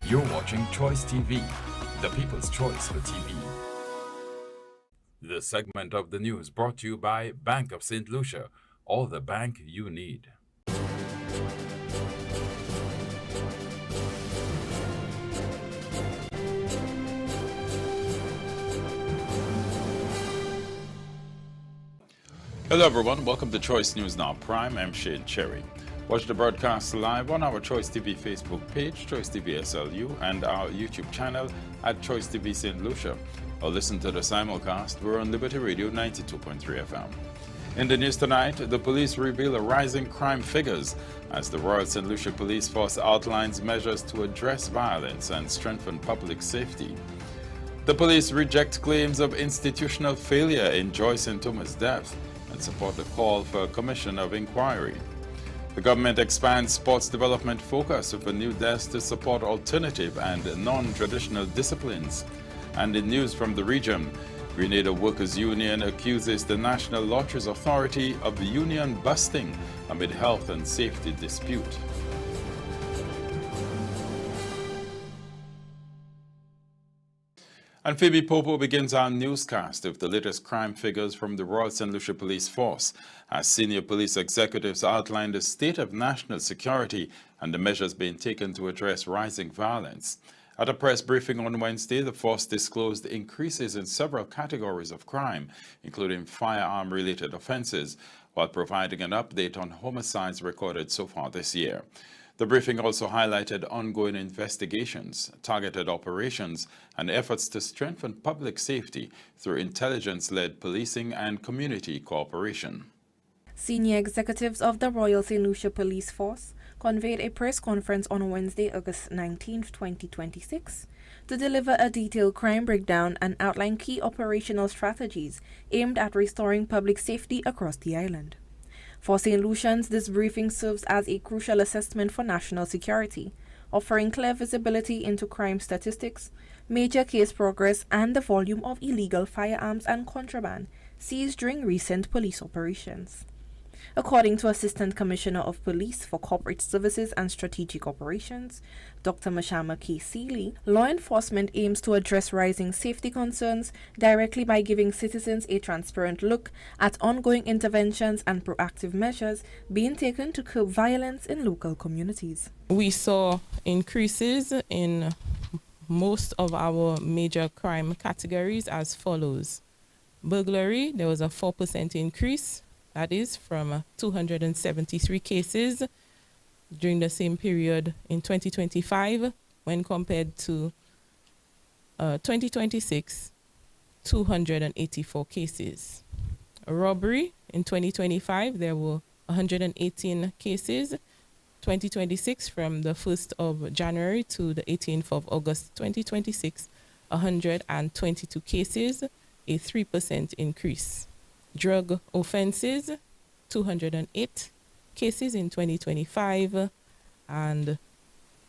You're watching Choice TV, the people's choice for TV. This segment of the news brought to you by Bank of St. Lucia, all the bank you need. Hello everyone, welcome to Choice News Now Prime. I'm Shane Cherry. Watch the broadcast live on our Choice TV Facebook page, Choice TV SLU, and our YouTube channel at Choice TV St. Lucia. Or listen to the simulcast. We're on Liberty Radio 92.3 FM. In the news tonight, the police reveal rising crime figures as the Royal St. Lucia Police Force outlines measures to address violence and strengthen public safety. The police reject claims of institutional failure in Joyce and Thomas' death and support the call for a commission of inquiry. The government expands sports development focus with a new desk to support alternative and non-traditional disciplines. And in news from the region, Grenada Workers Union accuses the National Lotteries Authority of union busting amid health and safety dispute. And Phoebe Popo begins our newscast with the latest crime figures from the Royal St. Lucia Police Force, as senior police executives outlined the state of national security and the measures being taken to address rising violence. At a press briefing on Wednesday, the force disclosed increases in several categories of crime, including firearm-related offenses, while providing an update on homicides recorded so far this year. The briefing also highlighted ongoing investigations, targeted operations, and efforts to strengthen public safety through intelligence-led policing and community cooperation. Senior executives of the Royal St. Lucia Police Force convened a press conference on Wednesday, August 19, 2026, to deliver a detailed crime breakdown and outline key operational strategies aimed at restoring public safety across the island. For St. Lucians, this briefing serves as a crucial assessment for national security, offering clear visibility into crime statistics, major case progress, and the volume of illegal firearms and contraband seized during recent police operations. According to Assistant Commissioner of Police for Corporate Services and Strategic Operations, Dr. Mashama K. Seeley, law enforcement aims to address rising safety concerns directly by giving citizens a transparent look at ongoing interventions and proactive measures being taken to curb violence in local communities. We saw increases in most of our major crime categories as follows. Burglary, there was a 4% increase. That is from 273 cases during the same period in 2025 when compared to 2026, 284 cases. Robbery in 2025, there were 118 cases. 2026, from the 1st of January to the 18th of August 2026, 122 cases, a 3% increase. Drug offenses, 208 cases in 2025 and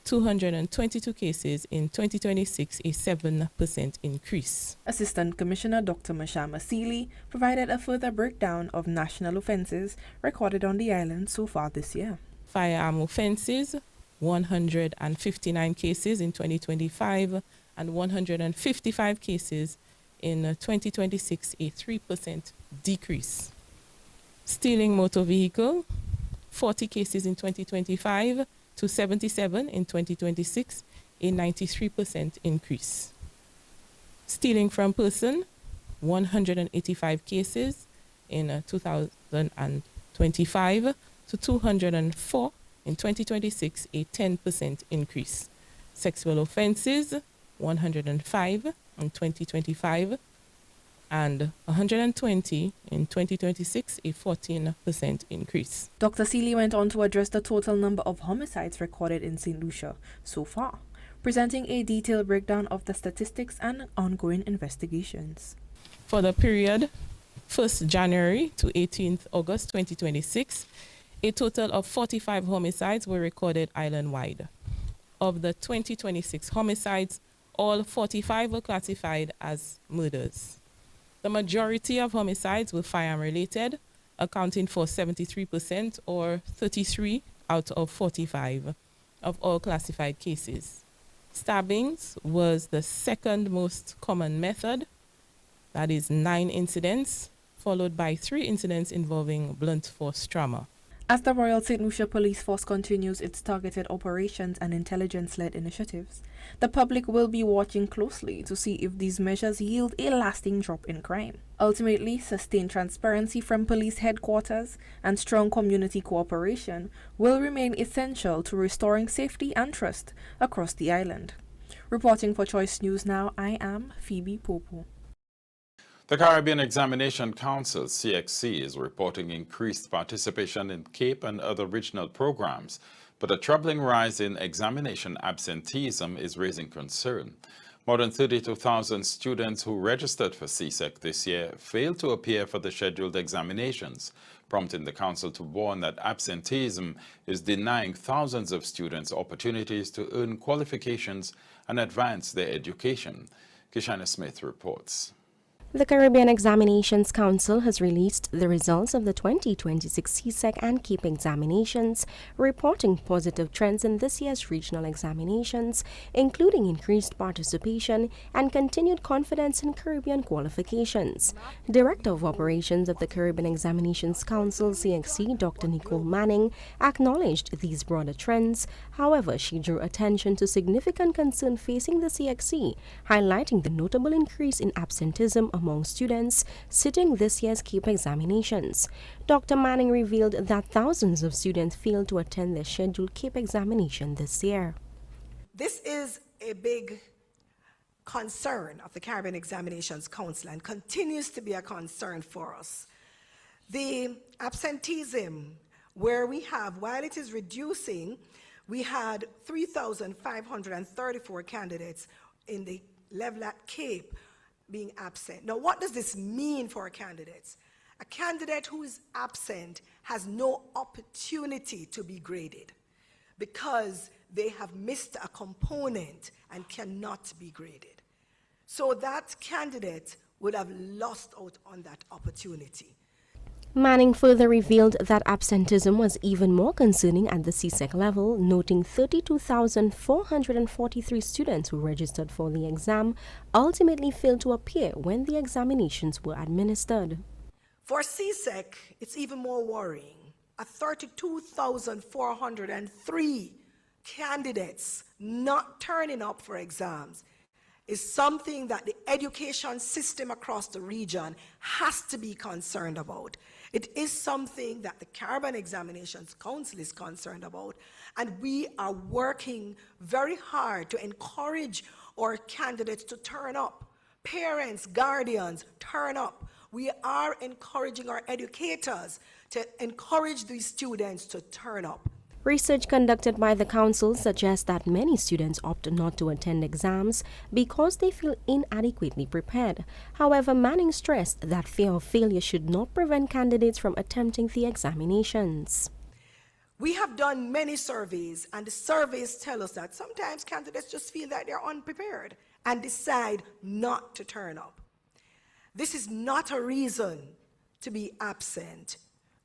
222 cases in 2026, a 7% increase. Assistant Commissioner Dr. Mashama Seeley provided a further breakdown of national offenses recorded on the island so far this year. Firearm offenses, 159 cases in 2025 and 155 cases in 2026, a 3% decrease. Stealing motor vehicle, 40 cases in 2025 to 77 in 2026, a 93% increase. Stealing from person, 185 cases in 2025 to 204 in 2026, a 10% increase. Sexual offenses, 105 in 2025 and 120 in 2026, a 14% increase. Dr. Seeley went on to address the total number of homicides recorded in St. Lucia so far, presenting a detailed breakdown of the statistics and ongoing investigations. For the period 1st January to 18th August 2026, a total of 45 homicides were recorded island-wide. Of the 2026 homicides, all 45 were classified as murders. The majority of homicides were firearm-related, accounting for 73% or 33 out of 45 of all classified cases. Stabbings was the second most common method, that is 9 incidents, followed by 3 incidents involving blunt force trauma. As the Royal St. Lucia Police Force continues its targeted operations and intelligence-led initiatives, the public will be watching closely to see if these measures yield a lasting drop in crime. Ultimately, sustained transparency from police headquarters and strong community cooperation will remain essential to restoring safety and trust across the island. Reporting for Choice News Now, I am Phoebe Popo. The Caribbean Examination Council, CXC, is reporting increased participation in CAPE and other regional programs, but a troubling rise in examination absenteeism is raising concern. More than 32,000 students who registered for CSEC this year failed to appear for the scheduled examinations, prompting the council to warn that absenteeism is denying thousands of students opportunities to earn qualifications and advance their education. Kishana Smith reports. The Caribbean Examinations Council has released the results of the 2026 CSEC and CAPE examinations, reporting positive trends in this year's regional examinations, including increased participation and continued confidence in Caribbean qualifications. Director of Operations of the Caribbean Examinations Council, CXC, Dr. Nicole Manning, acknowledged these broader trends. However, she drew attention to significant concern facing the CXC, highlighting the notable increase in absenteeism among students sitting this year's CAPE examinations. Dr. Manning revealed that thousands of students failed to attend their scheduled CAPE examination this year. This is a big concern of the Caribbean Examinations Council and continues to be a concern for us. The absenteeism, where we have, while it is reducing, we had 3,534 candidates in the level at CAPE being absent. Now, what does this mean for our candidates? A candidate who is absent has no opportunity to be graded because they have missed a component and cannot be graded. So that candidate would have lost out on that opportunity. Manning further revealed that absenteeism was even more concerning at the CSEC level, noting 32,443 students who registered for the exam ultimately failed to appear when the examinations were administered. For CSEC, it's even more worrying. 32,403 candidates not turning up for exams is something that the education system across the region has to be concerned about. It is something that the Caribbean Examinations Council is concerned about, and we are working very hard to encourage our candidates to turn up. Parents, guardians, turn up. We are encouraging our educators to encourage these students to turn up. Research conducted by the council suggests that many students opt not to attend exams because they feel inadequately prepared. However, Manning stressed that fear of failure should not prevent candidates from attempting the examinations. We have done many surveys, and the surveys tell us that sometimes candidates just feel that they're unprepared and decide not to turn up. This is not a reason to be absent.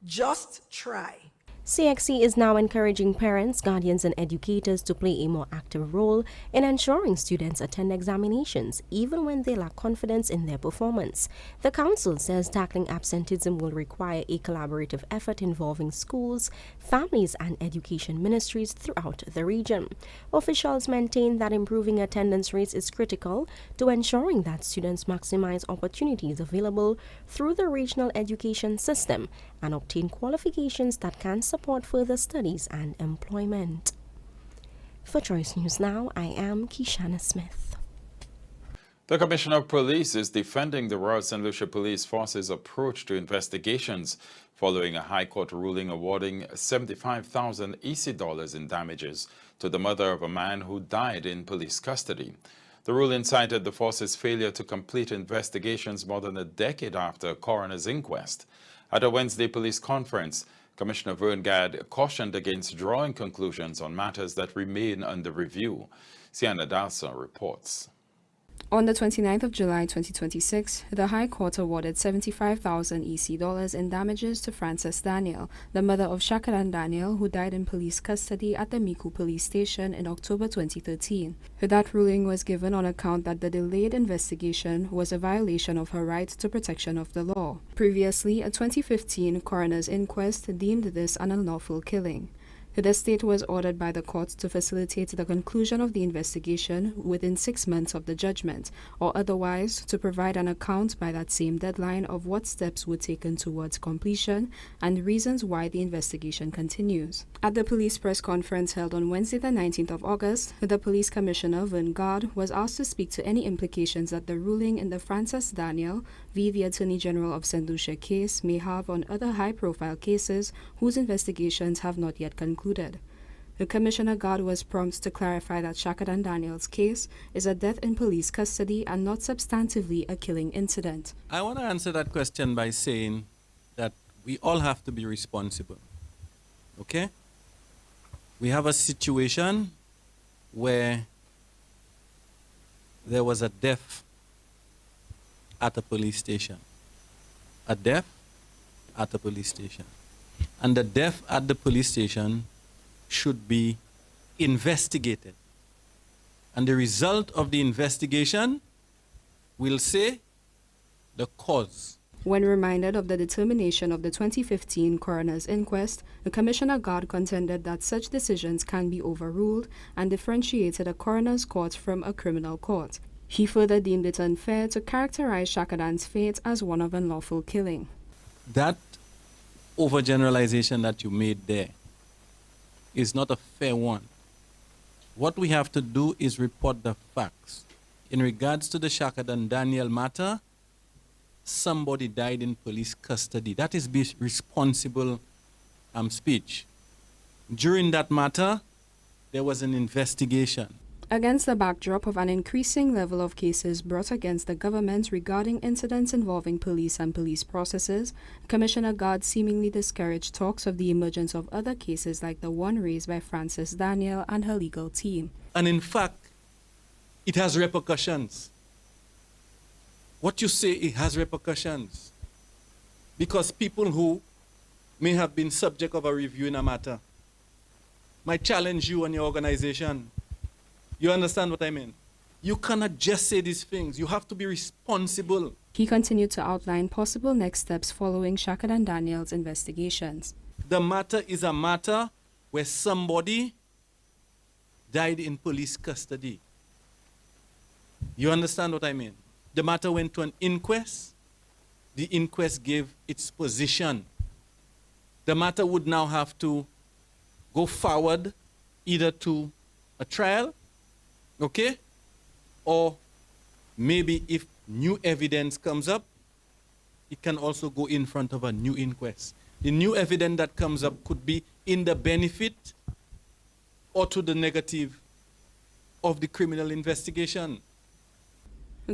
Just try. CXC is now encouraging parents, guardians, and educators to play a more active role in ensuring students attend examinations, even when they lack confidence in their performance. The council says tackling absenteeism will require a collaborative effort involving schools, families, and education ministries throughout the region. Officials maintain that improving attendance rates is critical to ensuring that students maximize opportunities available through the regional education system and obtain qualifications that can support further studies and employment. For Choice News Now, I am Kishana Smith. The Commissioner of Police is defending the Royal St. Lucia Police Force's approach to investigations following a High Court ruling awarding 75,000 EC dollars in damages to the mother of a man who died in police custody. The ruling cited the force's failure to complete investigations more than a decade after a coroner's inquest. At a Wednesday police conference, Commissioner Vern Gadd cautioned against drawing conclusions on matters that remain under review. Sienna Dalsa reports. On the 29th of July 2026, the High Court awarded 75,000 EC dollars in damages to Frances Daniel, the mother of Shakadan Daniel, who died in police custody at the Miku police station in October 2013. That ruling was given on account that the delayed investigation was a violation of her right to protection of the law. Previously, a 2015 coroner's inquest deemed this an unlawful killing. The state was ordered by the court to facilitate the conclusion of the investigation within 6 months of the judgment, or otherwise to provide an account by that same deadline of what steps were taken towards completion and reasons why the investigation continues. At the police press conference held on Wednesday the 19th of August, the police commissioner, Vern Gard, was asked to speak to any implications that the ruling in the Frances Daniel v. the Attorney General of St. Lucia case may have on other high-profile cases whose investigations have not yet concluded. The Commissioner Gard was prompt to clarify that Shakadan Daniel's case is a death in police custody and not substantively a killing incident. I want to answer that question by saying that we all have to be responsible. Okay? We have a situation where there was a death at a police station. A death at a police station. And the death at the police station should be investigated. And the result of the investigation will say the cause. When reminded of the determination of the 2015 coroner's inquest, the Commissioner Gard contended that such decisions can be overruled and differentiated a coroner's court from a criminal court. He further deemed it unfair to characterize Shakadan's fate as one of unlawful killing. That overgeneralization that you made there is not a fair one. What we have to do is report the facts. In regards to the Shakadan Daniel matter, somebody died in police custody. That is responsible speech. During that matter, there was an investigation. Against the backdrop of an increasing level of cases brought against the government regarding incidents involving police and police processes, Commissioner Gard seemingly discouraged talks of the emergence of other cases like the one raised by Frances Daniel and her legal team. And in fact, it has repercussions. What you say, it has repercussions. Because people who may have been subject of a review in a matter might challenge you and your organization. You understand what I mean? You cannot just say these things. You have to be responsible. He continued to outline possible next steps following Shakadan Daniel's investigations. The matter is a matter where somebody died in police custody. You understand what I mean? The matter went to an inquest. The inquest gave its position. The matter would now have to go forward either to a trial, okay? Or maybe if new evidence comes up, it can also go in front of a new inquest. The new evidence that comes up could be in the benefit or to the negative of the criminal investigation.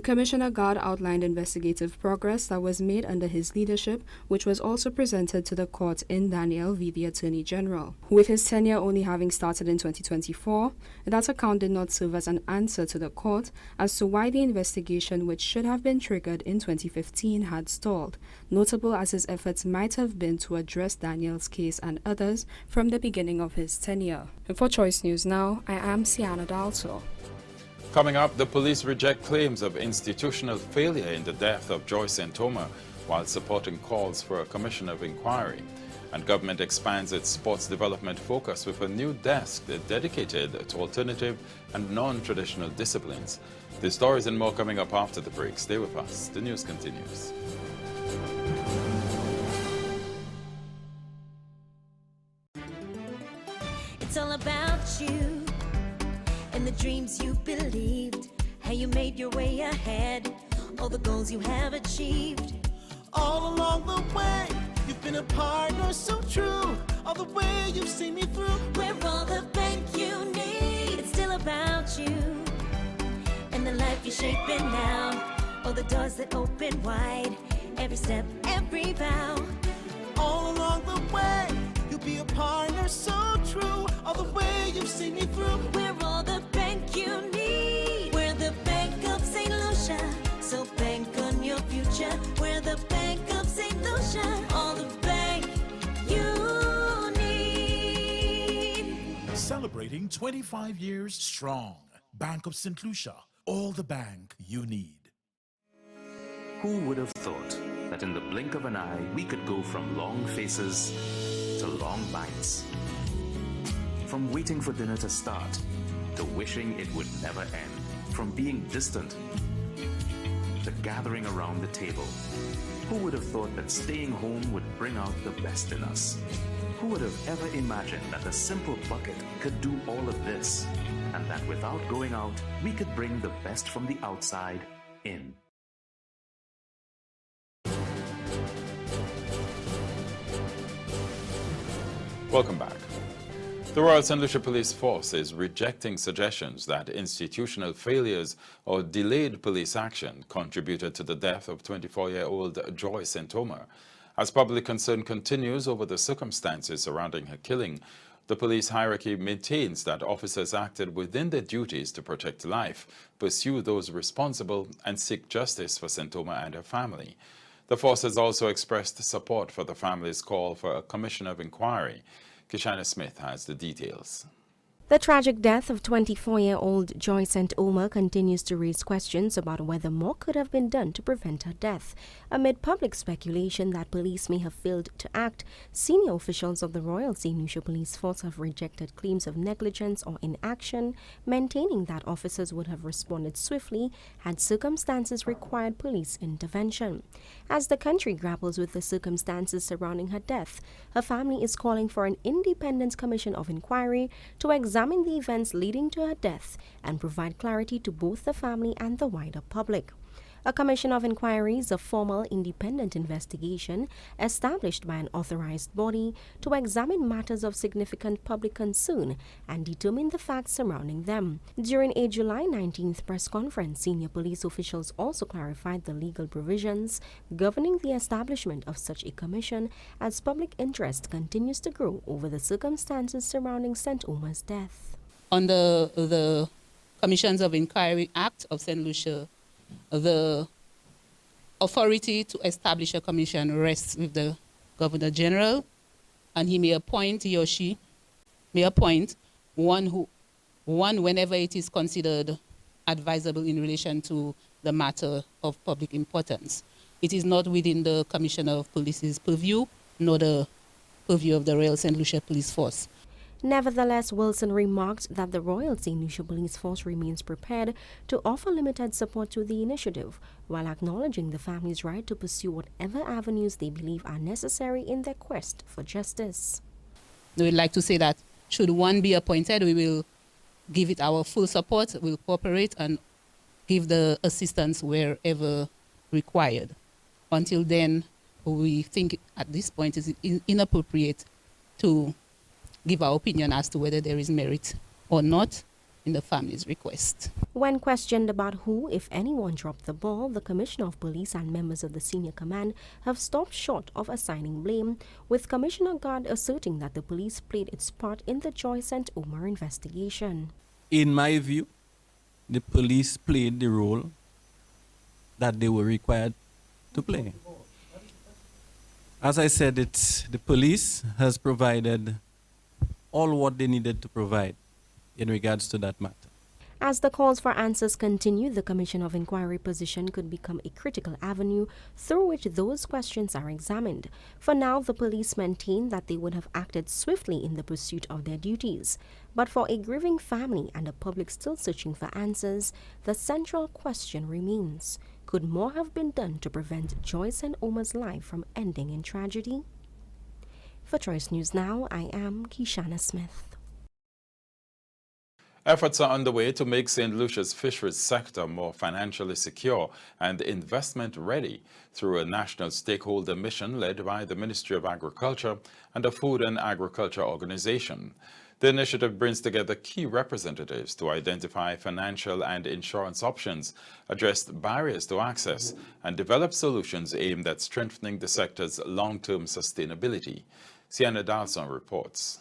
Commissioner Gard outlined investigative progress that was made under his leadership, which was also presented to the court in Daniel v. the Attorney General. With his tenure only having started in 2024, that account did not serve as an answer to the court as to why the investigation, which should have been triggered in 2015, had stalled, notable as his efforts might have been to address Daniel's case and others from the beginning of his tenure. For Choice News Now, I am Sienna Dalto. Coming up, the police reject claims of institutional failure in the death of Joyce Ntoma while supporting calls for a commission of inquiry. And government expands its sports development focus with a new desk dedicated to alternative and non-traditional disciplines. The stories and more coming up after the break. Stay with us. The news continues. It's all about you and the dreams you believed, how you made your way ahead, all the goals you have achieved. All along the way, you've been a partner so true, all the way you've seen me through. We're all the bank you need. It's still about you and the life you're shaping now, all the doors that open wide, every step, every vow. All along the way, you'll be a partner so true, all the way you've seen me through. We're all the bank you need. We're the Bank of St. Louis. 25 years strong. Bank of St. Lucia, all the bank you need. Who would have thought that in the blink of an eye we could go from long faces to long bites? From waiting for dinner to start to wishing it would never end. From being distant to gathering around the table. Who would have thought that staying home would bring out the best in us? Who would have ever imagined that a simple bucket could do all of this, and that without going out, we could bring the best from the outside in? Welcome back. The Royal St. Lucia Police Force is rejecting suggestions that institutional failures or delayed police action contributed to the death of 24-year-old Joy St. Omer. As public concern continues over the circumstances surrounding her killing, the police hierarchy maintains that officers acted within their duties to protect life, pursue those responsible, and seek justice for St. Omer and her family. The force has also expressed support for the family's call for a commission of inquiry. Kishana Smith has the details. The tragic death of 24-year-old Joy St. Omer continues to raise questions about whether more could have been done to prevent her death. Amid public speculation that police may have failed to act, senior officials of the Royal St. Lucia Police Force have rejected claims of negligence or inaction, maintaining that officers would have responded swiftly had circumstances required police intervention. As the country grapples with the circumstances surrounding her death, her family is calling for an independent commission of inquiry to examine the events leading to her death and provide clarity to both the family and the wider public. A commission of inquiry is a formal independent investigation established by an authorized body to examine matters of significant public concern and determine the facts surrounding them. During a July 19th press conference, senior police officials also clarified the legal provisions governing the establishment of such a commission as public interest continues to grow over the circumstances surrounding St. Omer's death. Under the Commissions of Inquiry Act of St. Lucia, the authority to establish a commission rests with the Governor General, and he or she may appoint one whenever it is considered advisable in relation to the matter of public importance. It is not within the Commissioner of Police's purview, nor the purview of the Royal St. Lucia Police Force. Nevertheless, Wilson remarked that the Royal St. Lucia Police Force remains prepared to offer limited support to the initiative, while acknowledging the family's right to pursue whatever avenues they believe are necessary in their quest for justice. We would like to say that should one be appointed, we will give it our full support, we'll cooperate and give the assistance wherever required. Until then, we think at this point it is inappropriate to give our opinion as to whether there is merit or not in the family's request. When questioned about who, if anyone, dropped the ball, the Commissioner of Police and members of the senior command have stopped short of assigning blame, with Commissioner Gard asserting that the police played its part in the Joy St. Omer investigation. In my view, the police played the role that they were required to play. As I said, the police has provided all what they needed to provide in regards to that matter. As the calls for answers continue, the Commission of Inquiry position could become a critical avenue through which those questions are examined. For now, the police maintain that they would have acted swiftly in the pursuit of their duties. But for a grieving family and a public still searching for answers, the central question remains: could more have been done to prevent Joy St. Omer's life from ending in tragedy? For Choice News Now, I am Kishana Smith. Efforts are underway to make St. Lucia's fisheries sector more financially secure and investment ready through a national stakeholder mission led by the Ministry of Agriculture and the Food and Agriculture Organization. The initiative brings together key representatives to identify financial and insurance options, address barriers to access, and develop solutions aimed at strengthening the sector's long-term sustainability. Sienna Dalson reports.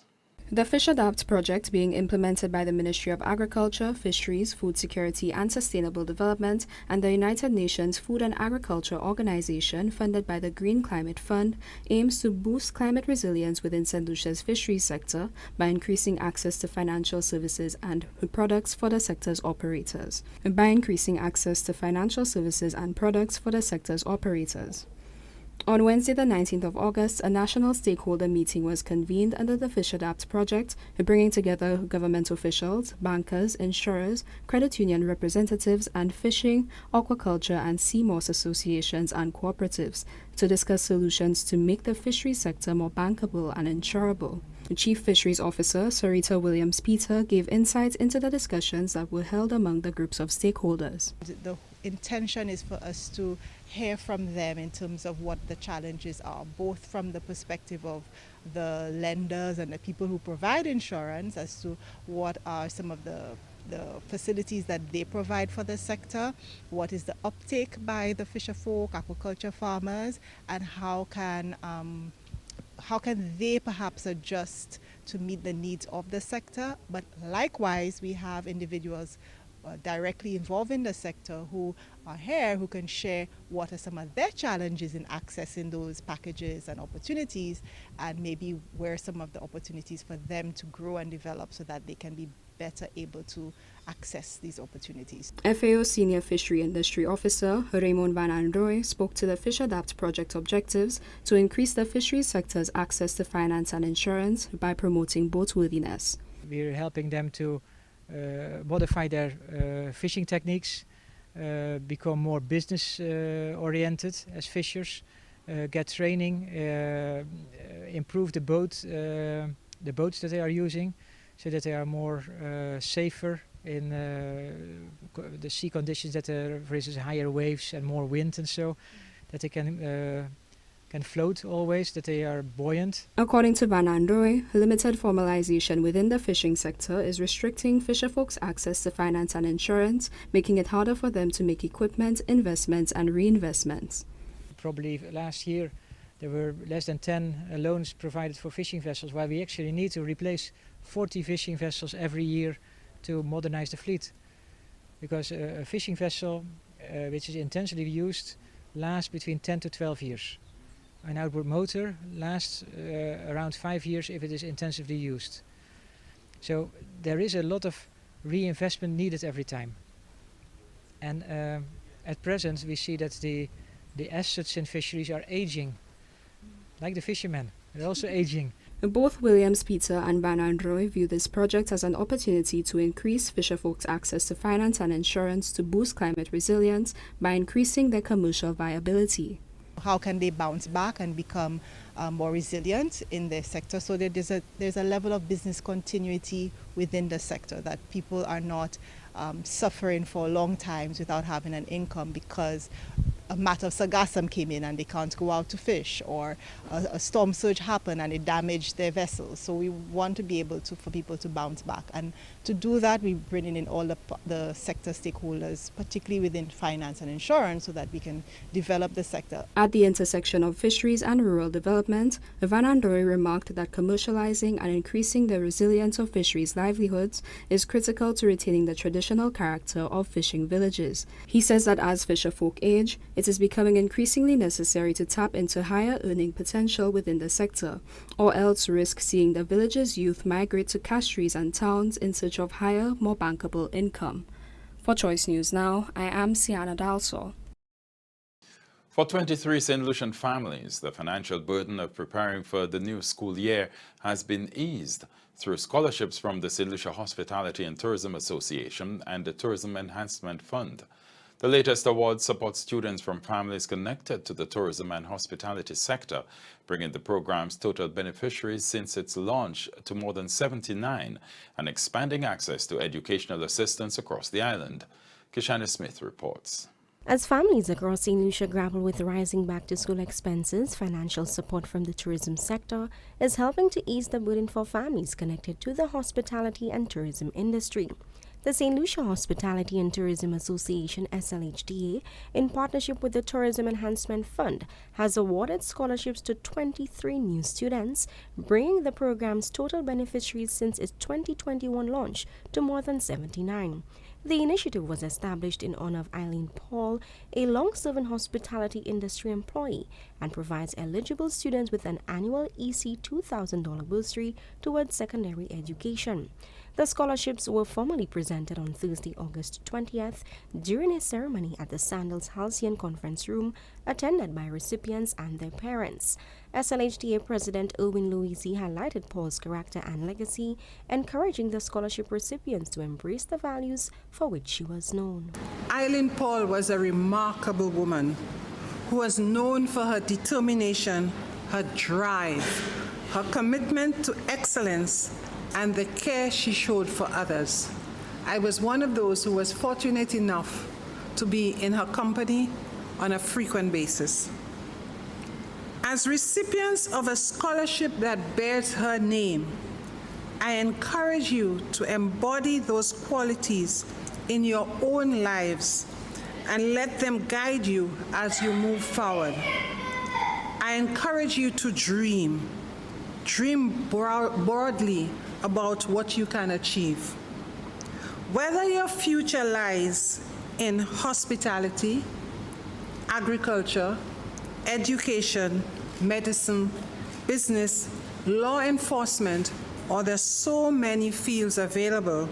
The Fish Adapt project, being implemented by the Ministry of Agriculture, Fisheries, Food Security and Sustainable Development and the United Nations Food and Agriculture Organization, funded by the Green Climate Fund, aims to boost climate resilience within St. Lucia's fisheries sector by increasing access to financial services and products for the sector's operators. On Wednesday, the 19th of August, a national stakeholder meeting was convened under the Fish Adapt project, bringing together government officials, bankers, insurers, credit union representatives, and fishing, aquaculture, and sea moss associations and cooperatives to discuss solutions to make the fisheries sector more bankable and insurable. The Chief Fisheries Officer, Sarita Williams-Peter, gave insights into the discussions that were held among the groups of stakeholders. The intention is for us to hear from them in terms of what the challenges are, both from the perspective of the lenders and the people who provide insurance as to what are some of the facilities that they provide for the sector, what is the uptake by the fisher folk, aquaculture farmers, and how can they perhaps adjust to meet the needs of the sector. But likewise, we have individuals directly involved in the sector who are here, who can share what are some of their challenges in accessing those packages and opportunities, and maybe where some of the opportunities for them to grow and develop so that they can be better able to access these opportunities. FAO Senior Fishery Industry Officer Raymond Van Androoy spoke to the Fish Adapt project objectives to increase the fisheries sector's access to finance and insurance by promoting boatworthiness. We're helping them to modify their fishing techniques, become more business oriented as fishers, get training, improve the boats that they are using, so that they are more safer in the sea conditions, that there, for instance, higher waves and more wind, and so that they can float always, that they are buoyant. According to Van Androoy, limited formalization within the fishing sector is restricting fisherfolk's access to finance and insurance, making it harder for them to make equipment, investments and reinvestments. Probably last year there were less than 10 loans provided for fishing vessels, while we actually need to replace 40 fishing vessels every year to modernize the fleet. Because a fishing vessel which is intensively used lasts between 10 to 12 years. An outboard motor lasts around 5 years if it is intensively used. So there is a lot of reinvestment needed every time. And at present we see that the assets in fisheries are aging, like the fishermen, they're also aging. Both Williams-Peter and Van Androoy view this project as an opportunity to increase fisherfolk's access to finance and insurance to boost climate resilience by increasing their commercial viability. How can they bounce back and become more resilient in their sector, so that there's a level of business continuity within the sector, that people are not suffering for long times without having an income because a matter of sargassum came in and they can't go out to fish, or a storm surge happened and it damaged their vessels. So we want to be able for people to bounce back, and to do that we bring in all the sector stakeholders, particularly within finance and insurance, so that we can develop the sector. At the intersection of fisheries and rural development, Van Androoy remarked that commercializing and increasing the resilience of fisheries livelihoods is critical to retaining the traditional character of fishing villages. He says that as fisherfolk age, it is becoming increasingly necessary to tap into higher earning potential within the sector, or else risk seeing the village's youth migrate to castries and towns in search of higher, more bankable income. For Choice News Now, I am Sienna Dalso. For 23 St. Lucian families, the financial burden of preparing for the new school year has been eased through scholarships from the St. Lucia Hospitality and Tourism Association and the Tourism Enhancement Fund. The latest award supports students from families connected to the tourism and hospitality sector, bringing the program's total beneficiaries since its launch to more than 79 and expanding access to educational assistance across the island. Kishana Smith reports. As families across St. Lucia grapple with rising back-to-school expenses, financial support from the tourism sector is helping to ease the burden for families connected to the hospitality and tourism industry. The St. Lucia Hospitality and Tourism Association, SLHDA, in partnership with the Tourism Enhancement Fund, has awarded scholarships to 23 new students, bringing the program's total beneficiaries since its 2021 launch to more than 79. The initiative was established in honor of Eileen Paul, a long-serving hospitality industry employee, and provides eligible students with an annual EC $2,000 bursary towards secondary education. The scholarships were formally presented on Thursday, August 20th, during a ceremony at the Sandals Halcyon Conference Room, attended by recipients and their parents. SLHDA President Erwin Louisi highlighted Paul's character and legacy, encouraging the scholarship recipients to embrace the values for which she was known. Eileen Paul was a remarkable woman who was known for her determination, her drive, her commitment to excellence, and the care she showed for others. I was one of those who was fortunate enough to be in her company on a frequent basis. As recipients of a scholarship that bears her name, I encourage you to embody those qualities in your own lives and let them guide you as you move forward. I encourage you to dream. Dream broadly about what you can achieve. Whether your future lies in hospitality, agriculture, education, medicine, business, law enforcement, or there's so many fields available,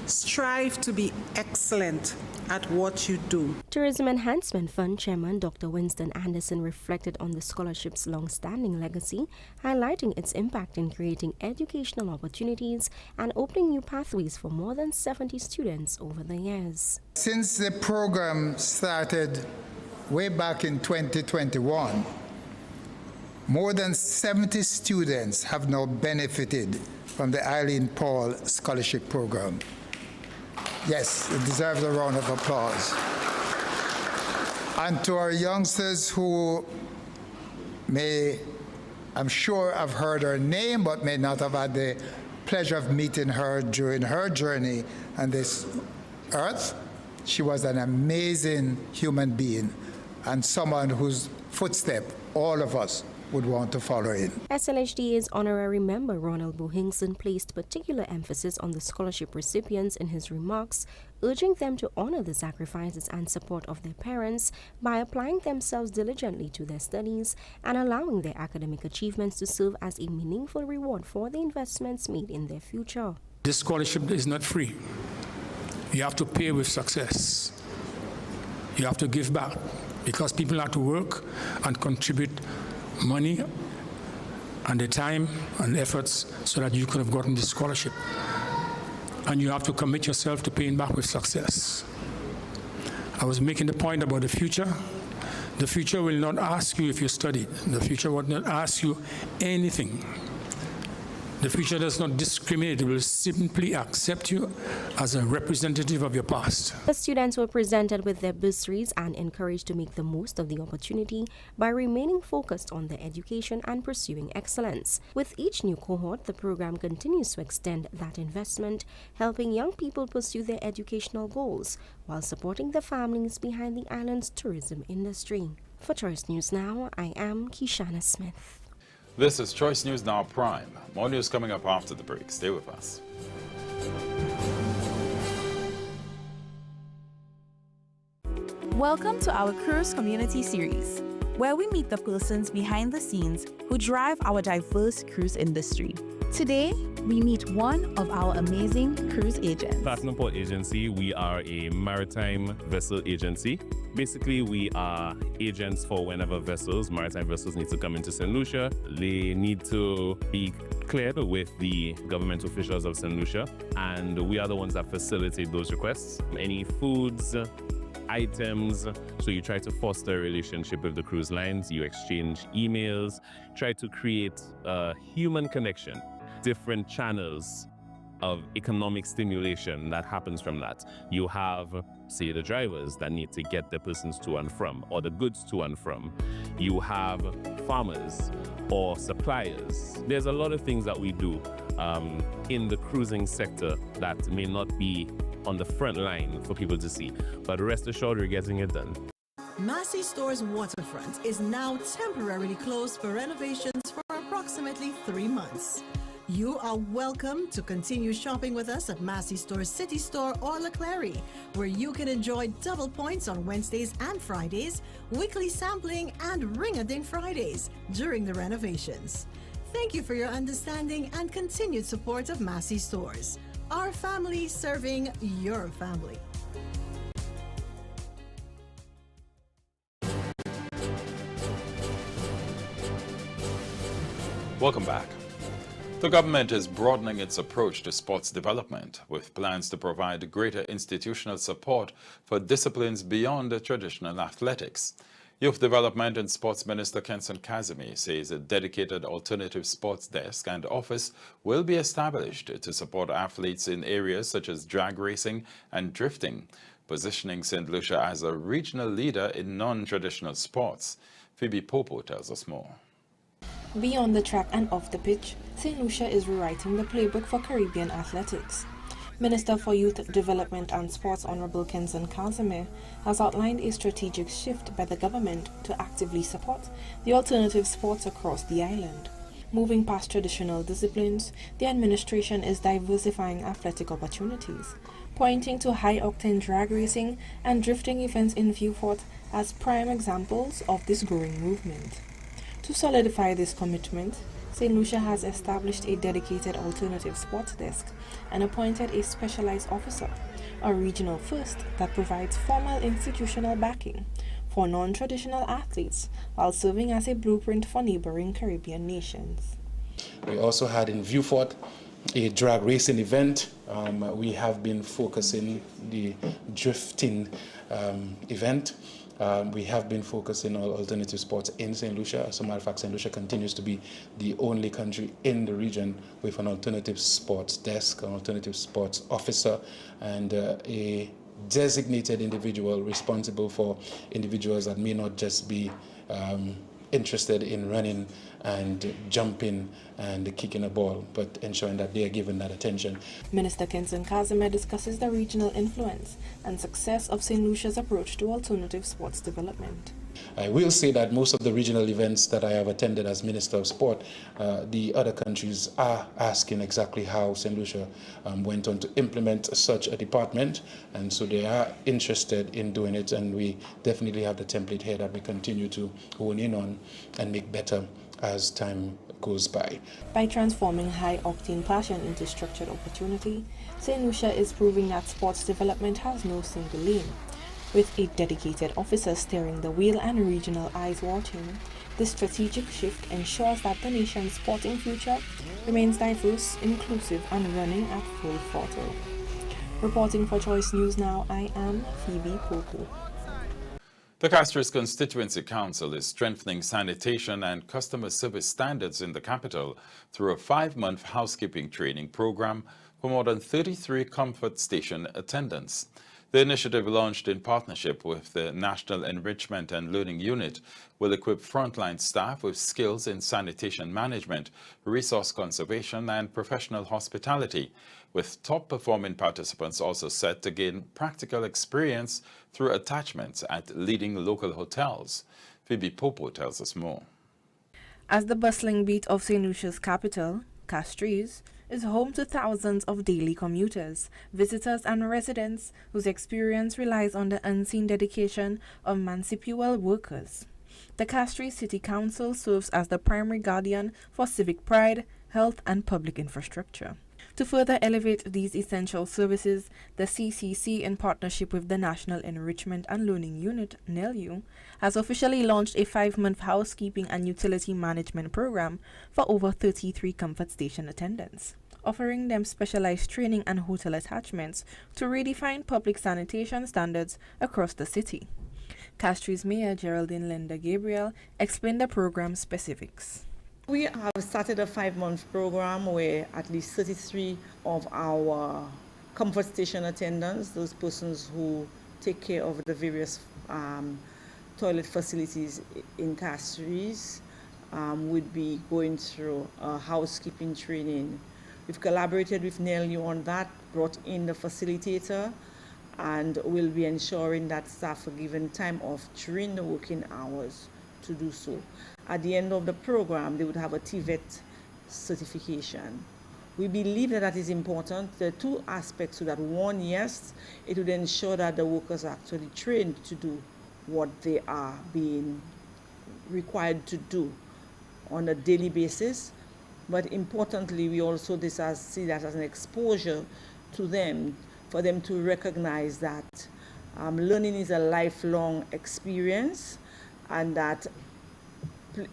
strive to be excellent at what you do. Tourism Enhancement Fund Chairman Dr. Winston Anderson reflected on the scholarship's long-standing legacy, highlighting its impact in creating educational opportunities and opening new pathways for more than 70 students over the years. Since the program started way back in 2021, more than 70 students have now benefited from the Eileen Paul Scholarship Program. Yes, it deserves a round of applause. And to our youngsters who may, I'm sure, have heard her name, but may not have had the pleasure of meeting her during her journey on this earth, she was an amazing human being and someone whose footstep all of us would want to follow in. SLHDA's honorary member Ronald Bohingson placed particular emphasis on the scholarship recipients in his remarks, urging them to honor the sacrifices and support of their parents by applying themselves diligently to their studies and allowing their academic achievements to serve as a meaningful reward for the investments made in their future. This scholarship is not free. You have to pay with success. You have to give back because people have to work and contribute money and the time and efforts so that you could have gotten this scholarship. And you have to commit yourself to paying back with success. I was making the point about the future. The future will not ask you if you studied. The future will not ask you anything. The future does not discriminate. It will simply accept you as a representative of your past. The students were presented with their bursaries and encouraged to make the most of the opportunity by remaining focused on their education and pursuing excellence. With each new cohort, the program continues to extend that investment, helping young people pursue their educational goals while supporting the families behind the island's tourism industry. For Choice News Now, I am Kishana Smith. This is Choice News Now Prime. More news coming up after the break. Stay with us. Welcome to our Cruise Community Series, where we meet the persons behind the scenes who drive our diverse cruise industry. Today, we meet one of our amazing cruise agents. Platinum Port Agency, we are a maritime vessel agency. Basically, we are agents for whenever maritime vessels need to come into St. Lucia. They need to be cleared with the government officials of St. Lucia, and we are the ones that facilitate those requests. Any foods, items, so you try to foster a relationship with the cruise lines, you exchange emails, try to create a human connection, different channels of economic stimulation that happens from that. You have, say, the drivers that need to get the persons to and from, or the goods to and from. You have farmers or suppliers. There's a lot of things that we do in the cruising sector that may not be on the front line for people to see. But rest assured, we're getting it done. Massey Store's waterfront is now temporarily closed for renovations for approximately 3 months. You are welcome to continue shopping with us at Massey Store City Store or Leclerc, where you can enjoy double points on Wednesdays and Fridays, weekly sampling, and Ring-a-Ding Fridays during the renovations. Thank you for your understanding and continued support of Massey Stores. Our family serving your family. Welcome back. The government is broadening its approach to sports development, with plans to provide greater institutional support for disciplines beyond traditional athletics. Youth Development and Sports Minister Kenson Kazimi says a dedicated alternative sports desk and office will be established to support athletes in areas such as drag racing and drifting, positioning St. Lucia as a regional leader in non-traditional sports. Phoebe Popo tells us more. Beyond the track and off the pitch, St. Lucia is rewriting the playbook for Caribbean athletics. Minister for Youth Development and Sports Honorable Kenson Kazimi has outlined a strategic shift by the government to actively support the alternative sports across the island. Moving past traditional disciplines, the administration is diversifying athletic opportunities, pointing to high-octane drag racing and drifting events in Vieux-Fort as prime examples of this growing movement. To solidify this commitment, St. Lucia has established a dedicated alternative sports desk and appointed a specialized officer, a regional first that provides formal institutional backing for non-traditional athletes while serving as a blueprint for neighboring Caribbean nations. We also had in Vieux-Fort a drag racing event. We have been focusing the drifting event. We have been focusing on alternative sports in St. Lucia. As a matter of fact, St. Lucia continues to be the only country in the region with an alternative sports desk, an alternative sports officer, and a designated individual responsible for individuals that may not just be interested in running and jumping and kicking a ball, but ensuring that they are given that attention. Minister Kenson Kazimi discusses the regional influence and success of St. Lucia's approach to alternative sports development. I will say that most of the regional events that I have attended as Minister of Sport, the other countries are asking exactly how St. Lucia went on to implement such a department, and so they are interested in doing it, and we definitely have the template here that we continue to hone in on and make better as time goes by. By transforming high-octane passion into structured opportunity, St. Lucia is proving that sports development has no single lane. With a dedicated officer steering the wheel and regional eyes watching, this strategic shift ensures that the nation's sporting future remains diverse, inclusive, and running at full throttle. Reporting for Choice News Now, I am Phoebe Popo. The Castries Constituency Council is strengthening sanitation and customer service standards in the capital through a 5-month housekeeping training program for more than 33 comfort station attendants. The initiative, launched in partnership with the National Enrichment and Learning Unit, will equip frontline staff with skills in sanitation management, resource conservation, and professional hospitality, with top-performing participants also set to gain practical experience through attachments at leading local hotels. Phoebe Popo tells us more. As the bustling beat of St. Lucia's capital, Castries is home to thousands of daily commuters, visitors, and residents whose experience relies on the unseen dedication of municipal workers. The Castries City Council serves as the primary guardian for civic pride, health, and public infrastructure. To further elevate these essential services, the CCC, in partnership with the National Enrichment and Learning Unit, NELU, has officially launched a 5-month housekeeping and utility management program for over 33 comfort station attendants, offering them specialized training and hotel attachments to redefine public sanitation standards across the city. Castries Mayor Geraldine Linda Gabriel explained the program's specifics. We have started a 5-month program where at least 33 of our comfort station attendants, those persons who take care of the various toilet facilities in Castries, would be going through a housekeeping training We've collaborated with NELU on that, brought in the facilitator, and will be ensuring that staff are given time off during the working hours to do so. At the end of the program, they would have a TVET certification. We believe that that is important. There are two aspects to that. One, yes, it would ensure that the workers are actually trained to do what they are being required to do on a daily basis. But importantly, we also see that as an exposure to them, for them to recognize that learning is a lifelong experience, and that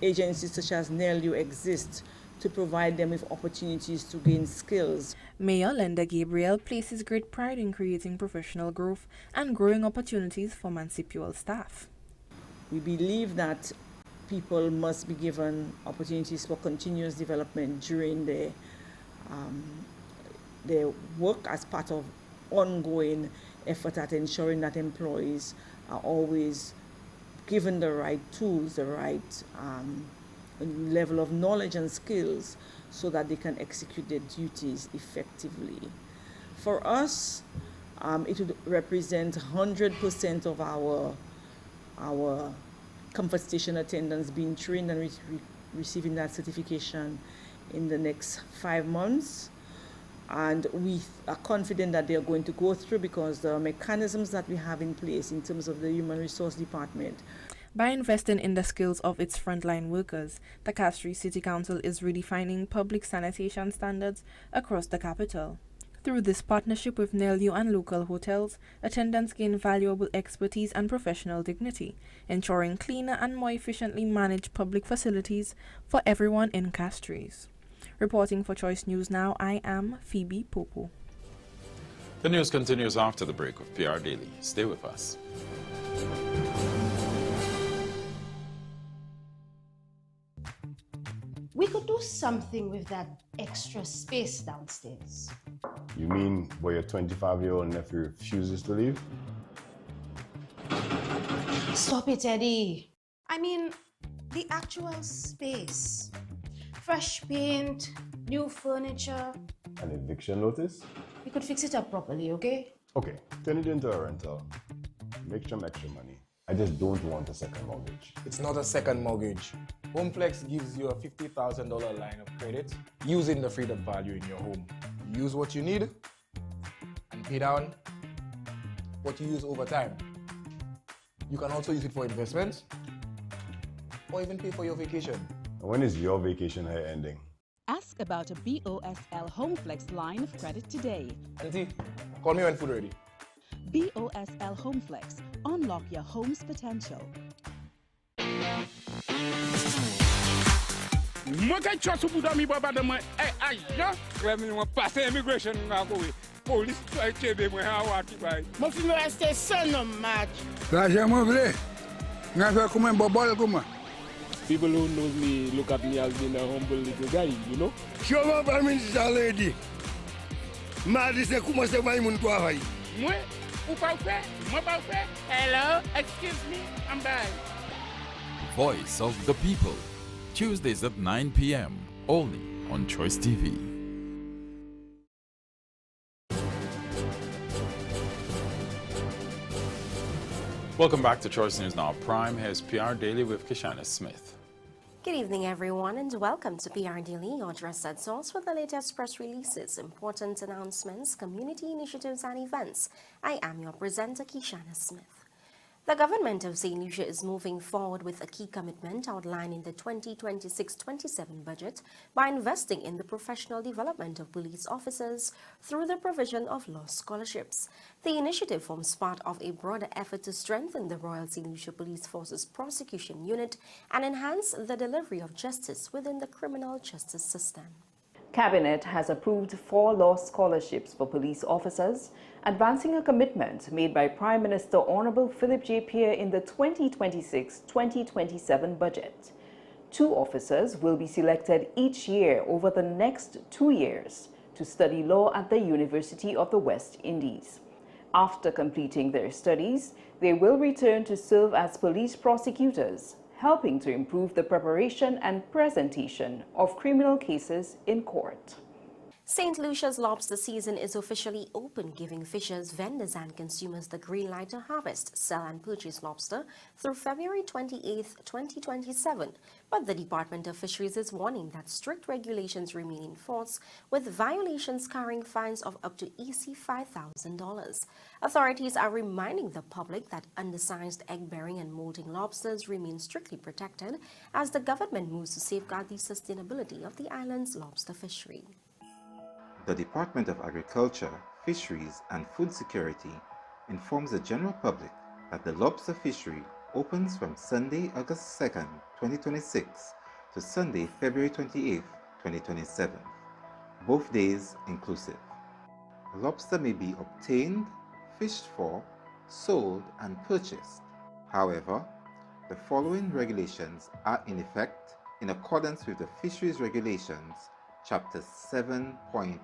agencies such as NELU exist to provide them with opportunities to gain skills. Mayor Linda Gabriel places great pride in creating professional growth and growing opportunities for municipal staff. We believe that people must be given opportunities for continuous development during their work as part of ongoing effort at ensuring that employees are always given the right tools, the right level of knowledge and skills so that they can execute their duties effectively. For us, it would represent 100% of our comfort station attendants being trained and receiving that certification in the next 5 months. And we are confident that they are going to go through, because the mechanisms that we have in place in terms of the Human Resource Department. By investing in the skills of its frontline workers, the Castries City Council is redefining public sanitation standards across the capital. Through this partnership with NELU and local hotels, attendants gain valuable expertise and professional dignity, ensuring cleaner and more efficiently managed public facilities for everyone in Castries. Reporting for Choice News Now, I am Phoebe Popo. The news continues after the break with PR Daily. Stay with us. We could do something with that extra space downstairs. You mean where your 25-year-old nephew refuses to leave? Stop it, Eddie. I mean, the actual space. Fresh paint, new furniture. An eviction notice? We could fix it up properly, okay? Okay, turn it into a rental. Make some extra money. I just don't want a second mortgage. It's not a second mortgage. HomeFlex gives you a $50,000 line of credit using the freed up value in your home. You use what you need and pay down what you use over time. You can also use it for investments or even pay for your vacation. When is your vacation here ending? Ask about a BOSL HomeFlex line of credit today. Auntie, call me when food ready. BOSL HomeFlex. Unlock your home's potential. Moga chosu buda mi baba de moi ay ya kremi mo passer immigration nga ko police to chebe mo ha wa ki bai Mo fi me rester seul no match. la jamo vle nga fe comme un bobol comme people who know me look at me as being a humble little guy, you know. Shoma ba min sa lady ma di se kuma se mai mun to afai Moi ou pas fait moi pas fait hello excuse me I'm back. Voice of the People. Tuesdays at 9 p.m. only on Choice TV. Welcome back to Choice News Now Prime. Here's PR Daily with Kishana Smith. Good evening, everyone, and welcome to PR Daily, your trusted source for the latest press releases, important announcements, community initiatives, and events. I am your presenter, Kishana Smith. The government of St. Lucia is moving forward with a key commitment outlined in the 2026-27 budget by investing in the professional development of police officers through the provision of law scholarships. The initiative forms part of a broader effort to strengthen the Royal St. Lucia Police Force's prosecution unit and enhance the delivery of justice within the criminal justice system. Cabinet has approved 4 law scholarships for police officers, advancing a commitment made by Prime Minister Honorable Philip J. Pierre in the 2026-2027 budget. 2 officers will be selected each year over the next 2 years to study law at the University of the West Indies. After completing their studies, they will return to serve as police prosecutors, helping to improve the preparation and presentation of criminal cases in court. St. Lucia's lobster season is officially open, giving fishers, vendors and consumers the green light to harvest, sell and purchase lobster through February 28, 2027. But the Department of Fisheries is warning that strict regulations remain in force, with violations carrying fines of up to $5,000. Authorities are reminding the public that undersized egg-bearing and molting lobsters remain strictly protected as the government moves to safeguard the sustainability of the island's lobster fishery. The Department of Agriculture, Fisheries and Food Security informs the general public that the lobster fishery opens from Sunday, August 2, 2026 to Sunday, February 28, 2027, both days inclusive. Lobster may be obtained, fished for, sold and purchased. However, the following regulations are in effect in accordance with the Fisheries Regulations, Chapter 7.15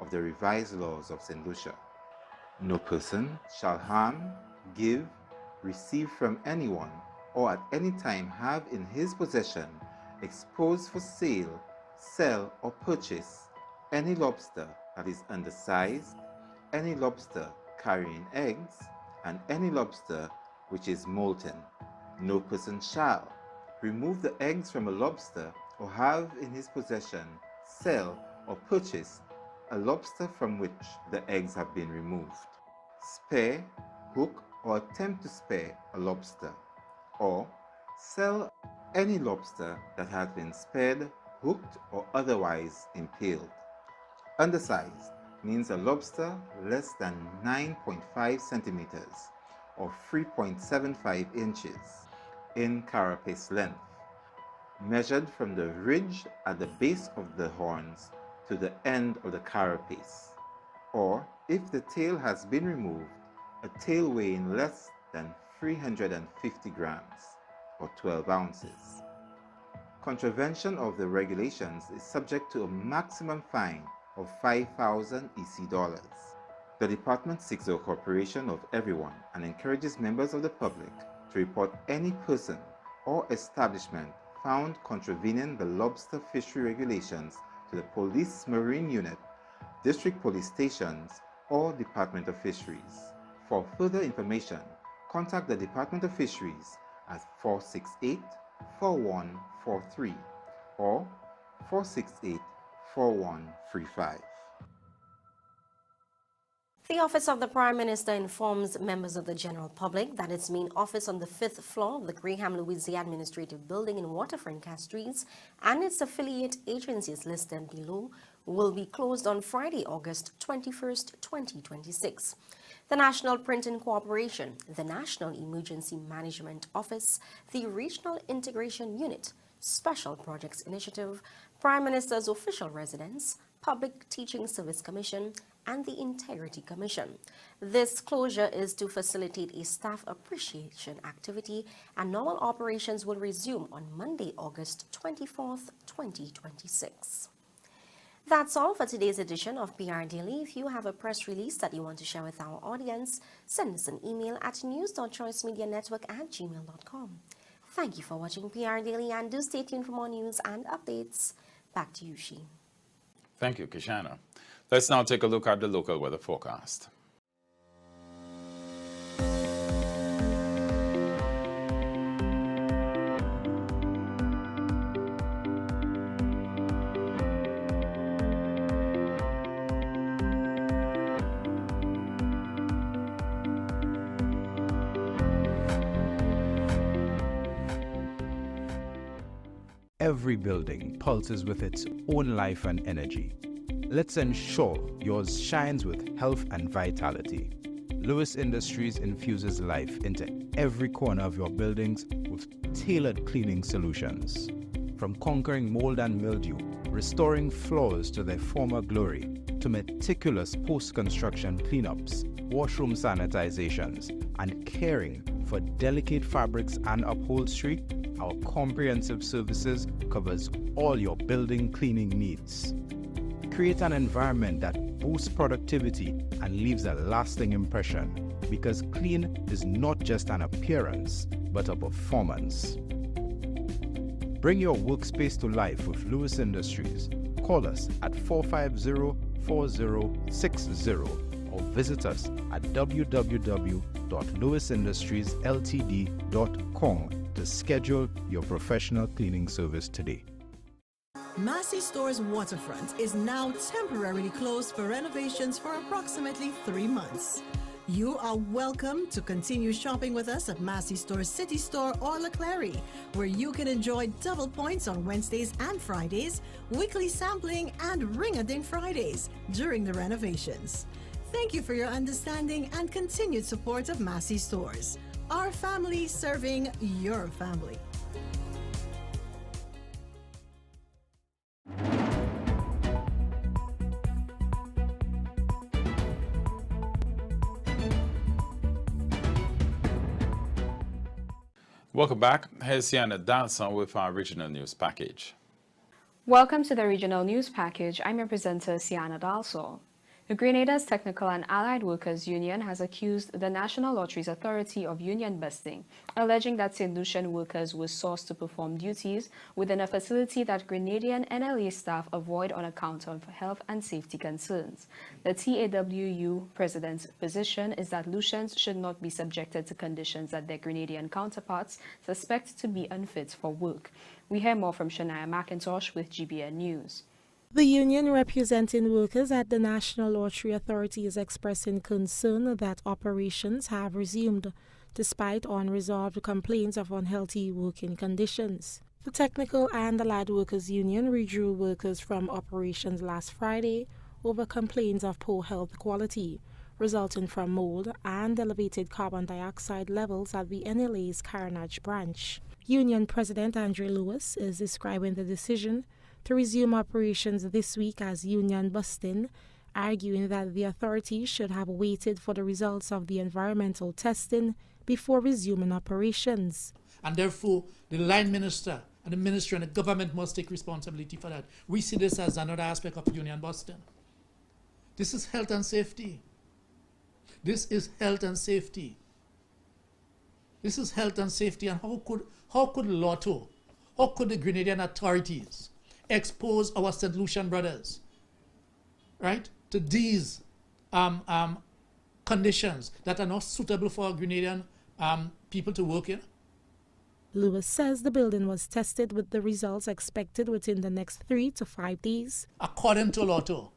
of the Revised Laws of St. Lucia. No person shall harm, give, receive from anyone, or at any time have in his possession, expose for sale, sell, or purchase any lobster that is undersized, any lobster carrying eggs, and any lobster which is molten. No person shall remove the eggs from a lobster or have in his possession, sell, or purchase a lobster from which the eggs have been removed. Spare, hook, or attempt to spare a lobster, or sell any lobster that has been spared, hooked, or otherwise impaled. Undersized means a lobster less than 9.5 centimeters or 3.75 inches in carapace length, measured from the ridge at the base of the horns to the end of the carapace, or if the tail has been removed, a tail weighing less than 350 grams or 12 ounces. Contravention of the regulations is subject to a maximum fine of 5,000 EC dollars. The department seeks the cooperation of everyone and encourages members of the public to report any person or establishment found contravening the lobster fishery regulations to the Police Marine Unit, District Police Stations, or Department of Fisheries. For further information, contact the Department of Fisheries at 468-4143 or 468-4135. The Office of the Prime Minister informs members of the general public that its main office on the 5th floor of the Graham Louisier Administrative Building in Waterfront Castries and its affiliate agencies listed below will be closed on Friday, August 21st, 2026. The National Printing Corporation, the National Emergency Management Office, the Regional Integration Unit, Special Projects Initiative, Prime Minister's Official Residence, Public Teaching Service Commission, and the Integrity Commission. This closure is to facilitate a staff appreciation activity, and normal operations will resume on Monday, August 24th, 2026. That's all for today's edition of PR Daily. If you have a press release that you want to share with our audience, send us an email at news.choicemedianetwork@gmail.com. Thank you for watching PR Daily, and do stay tuned for more news and updates. Back to you, Shi. Thank you, Kishana. Let's now take a look at the local weather forecast. Every building pulses with its own life and energy. Let's ensure yours shines with health and vitality. Lewis Industries infuses life into every corner of your buildings with tailored cleaning solutions. From conquering mold and mildew, restoring floors to their former glory, to meticulous post-construction cleanups, washroom sanitizations, and caring for delicate fabrics and upholstery, our comprehensive services covers all your building cleaning needs. Create an environment that boosts productivity and leaves a lasting impression, because clean is not just an appearance, but a performance. Bring your workspace to life with Lewis Industries. Call us at 450-4060 or visit us at www.lewisindustries.ltd.com to schedule your professional cleaning service today. Massey Store's waterfront is now temporarily closed for renovations for approximately 3 months. You are welcome to continue shopping with us at Massey Store City Store or Leclerc, where you can enjoy double points on Wednesdays and Fridays, weekly sampling, and ring-a-ding Fridays during the renovations. Thank you for your understanding and continued support of Massey Stores. Our family serving your family. Welcome back. Here's Sienna Dalson with our regional news package. Welcome to the regional news package. I'm your presenter, Sienna Dalson. The Grenada's Technical and Allied Workers Union has accused the National Lotteries Authority of union busting, alleging that St. Lucian workers were sourced to perform duties within a facility that Grenadian NLA staff avoid on account of health and safety concerns. The TAWU president's position is that Lucians should not be subjected to conditions that their Grenadian counterparts suspect to be unfit for work. We hear more from Shania McIntosh with GBN News. The union representing workers at the National Lottery Authority is expressing concern that operations have resumed, despite unresolved complaints of unhealthy working conditions. The Technical and Allied Workers Union withdrew workers from operations last Friday over complaints of poor health quality, resulting from mold and elevated carbon dioxide levels at the NLA's Carenage branch. Union President Andre Lewis is describing the decision to resume operations this week as union busting, arguing that the authority should have waited for the results of the environmental testing before resuming operations. And therefore, the line minister and the ministry and the government must take responsibility for that. We see this as another aspect of union busting. This is health and safety. This is health and safety. This is health and safety. And how could Lotto, how could the Grenadian authorities expose our St. Lucian brothers, right, to these conditions that are not suitable for Grenadian people to work in? Lewis says the building was tested with the results expected within the next 3 to 5 days. According to Lotto,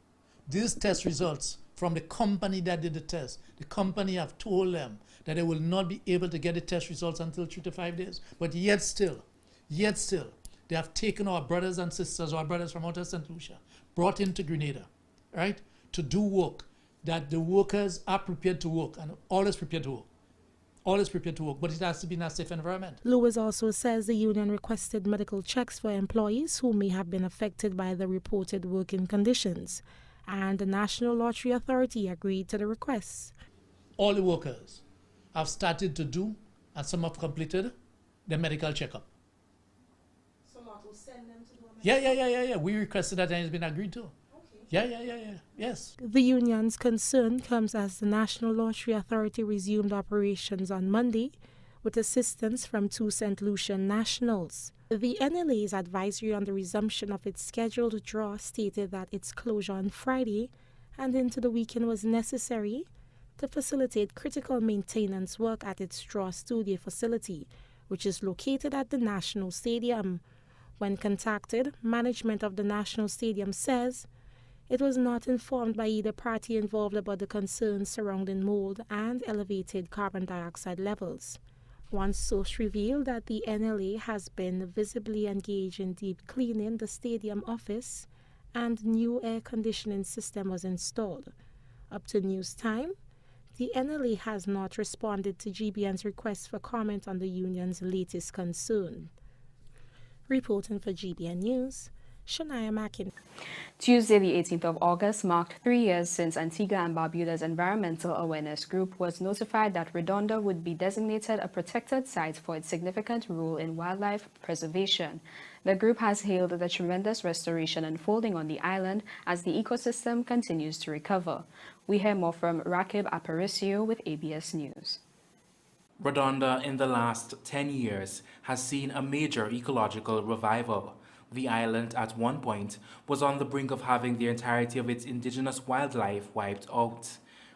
these test results from the company that did the test, the company have told them that they will not be able to get the test results until 3 to 5 days. But yet still, they have taken our brothers and sisters, our brothers from outer St. Lucia, brought into Grenada, right, to do work that the workers are prepared to work and always prepared to work. Always prepared to work, but it has to be in a safe environment. Lewis also says the union requested medical checks for employees who may have been affected by the reported working conditions, and the National Lottery Authority agreed to the requests. All the workers have started to do, and some have completed, their medical checkup. Yeah. We requested that and it's been agreed to. Okay. Yes. The union's concern comes as the National Lottery Authority resumed operations on Monday with assistance from 2 St. Lucian nationals. The NLA's advisory on the resumption of its scheduled draw stated that its closure on Friday and into the weekend was necessary to facilitate critical maintenance work at its draw studio facility, which is located at the National Stadium. When contacted, management of the National Stadium says it was not informed by either party involved about the concerns surrounding mold and elevated carbon dioxide levels. One source revealed that the NLA has been visibly engaged in deep cleaning the stadium office and new air conditioning system was installed. Up to news time, the NLA has not responded to GBN's request for comment on the union's latest concern. Reporting for GBN News, Shania Mackin. Tuesday, the 18th of August, marked 3 years since Antigua and Barbuda's Environmental Awareness Group was notified that Redonda would be designated a protected site for its significant role in wildlife preservation. The group has hailed the tremendous restoration unfolding on the island as the ecosystem continues to recover. We hear more from Rakib Aparicio with ABS News. Redonda in the last 10 years has seen a major ecological revival, The island, at one point, was on the brink of having the entirety of its indigenous wildlife wiped out.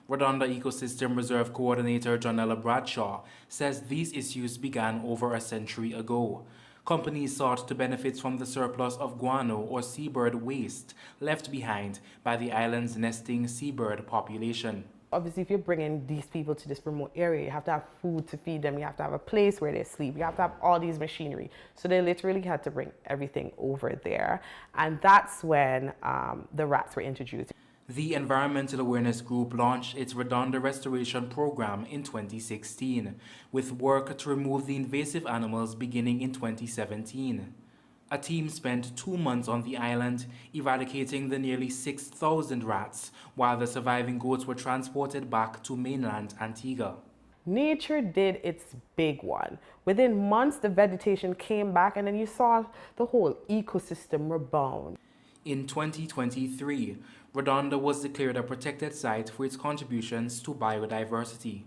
Redonda Ecosystem Reserve Coordinator Jonella Bradshaw says these issues began over a century ago. Companies sought to benefit from the surplus of guano or seabird waste left behind by the island's nesting seabird population. Obviously, if you're bringing these people to this remote area, you have to have food to feed them, you have to have a place where they sleep, you have to have all these machinery. So they literally had to bring everything over there. And that's when the rats were introduced. The Environmental Awareness Group launched its Redonda Restoration Program in 2016, with work to remove the invasive animals beginning in 2017. A team spent 2 months on the island, eradicating the nearly 6,000 rats, while the surviving goats were transported back to mainland Antigua. Nature did its big one. Within months, the vegetation came back, and then you saw the whole ecosystem rebound. In 2023, Redonda was declared a protected site for its contributions to biodiversity.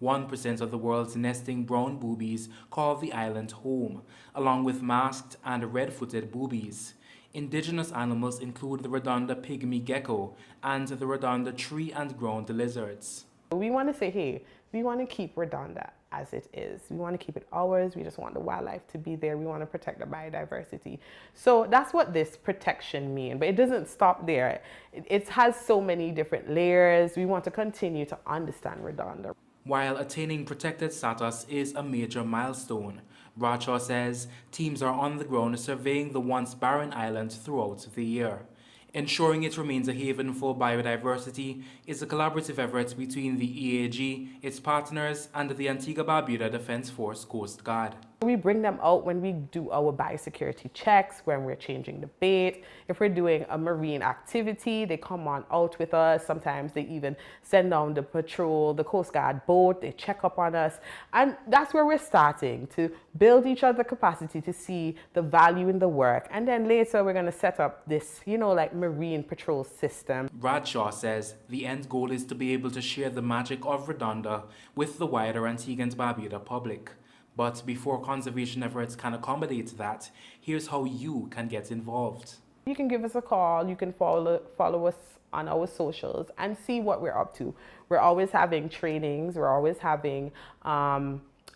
1% of the world's nesting brown boobies call the island home, along with masked and red-footed boobies. Indigenous animals include the Redonda pygmy gecko and the Redonda tree and ground lizards. We want to say, hey, we want to keep Redonda as it is. We want to keep it ours. We just want the wildlife to be there. We want to protect the biodiversity. So that's what this protection means. But it doesn't stop there. It has so many different layers. We want to continue to understand Redonda. While attaining protected status is a major milestone, Bradshaw says teams are on the ground surveying the once barren island throughout the year. Ensuring it remains a haven for biodiversity is a collaborative effort between the EAG, its partners, and the Antigua-Barbuda Defense Force Coast Guard. We bring them out when we do our biosecurity checks, when we're changing the bait. If we're doing a marine activity, they come on out with us. Sometimes they even send down the patrol, the Coast Guard boat, they check up on us. And that's where we're starting to build each other's capacity to see the value in the work. And then later we're going to set up this, like marine patrol system. Bradshaw says the end goal is to be able to share the magic of Redonda with the wider Antigua and Barbuda public. But before conservation efforts can accommodate that, here's how you can get involved. You can give us a call, you can follow us on our socials and see what we're up to. We're always having trainings, we're always having